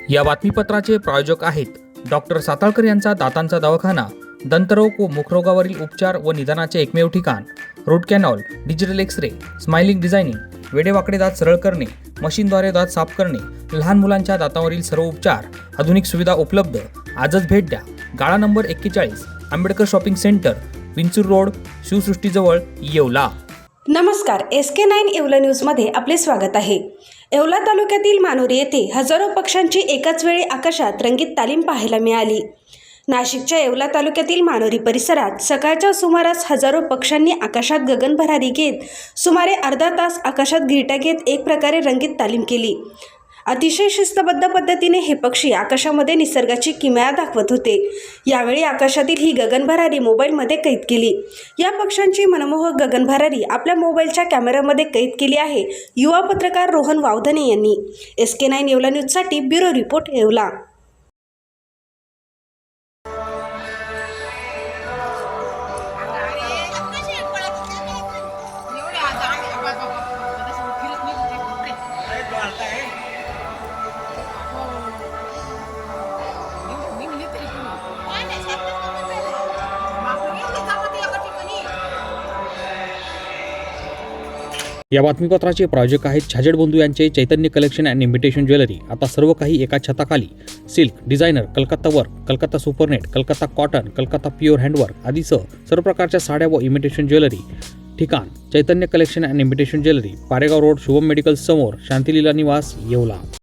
या बातमीपत्राचे प्रायोजक आहेत डॉक्टर साताळकर यांचा दातांचा दवाखाना, दंतरोग व मुखरोगावरील उपचार व निदानाचे एकमेव ठिकाण. Root canal, digital X-ray, smiling designing, वेडेवाकडे दात सरळ करणे, मशीनद्वारे दात साफ करणे, लहान मुलांच्या दातावरील सर्व उपचार, आधुनिक सुविधा उपलब्ध. आजच भेट द्या. गाळा number 41, Ambedkar shopping centre, Vinchur road, शिवसृष्टीजवळ, येवला. नमस्कार, SK9 येवला न्यूजमध्ये आपले स्वागत आहे. येवला तालुक्यातील मानोरी येथे हजारो पक्ष्यांची एकाच वेळी आकाशात रंगीत तालीम पाहायला मिळाली. नाशिकच्या येवला तालुक्यातील मानोरी परिसरात सकाळच्या सुमारास हजारो पक्ष्यांनी आकाशात गगनभरारी घेत सुमारे अर्धा तास आकाशात घिरट्या घेत एक प्रकारे रंगीत तालीम केली. अतिशय शिस्तबद्ध पद्धतीने हे पक्षी आकाशामध्ये निसर्गाची किमया दाखवत होते. यावेळी आकाशातील ही गगनभरारी मोबाईलमध्ये कैद केली. या पक्ष्यांची मनमोहक गगनभरारी आपल्या मोबाईलच्या कॅमेऱ्यामध्ये कैद केली आहे युवा पत्रकार रोहन वावधने यांनी. SK9 येवला न्यूजसाठी ब्युरो रिपोर्ट, येवला. या बातमीपत्राचे प्रायोजक आहेत छाजेड बंधू यांचे Chaitanya collection and imitation jewellery. आता सर्व काही एका छताखाली. Silk, designer, Calcutta work, Calcutta supernet, Calcutta cotton, Calcutta pure handwork आदीसह सर्व प्रकारच्या साड्या व इमिटेशन ज्वेलरी. ठिकाण Chaitanya collection and imitation jewellery, Paregaon road, Shubham medical समोर, शांतिलीला निवास, येवला.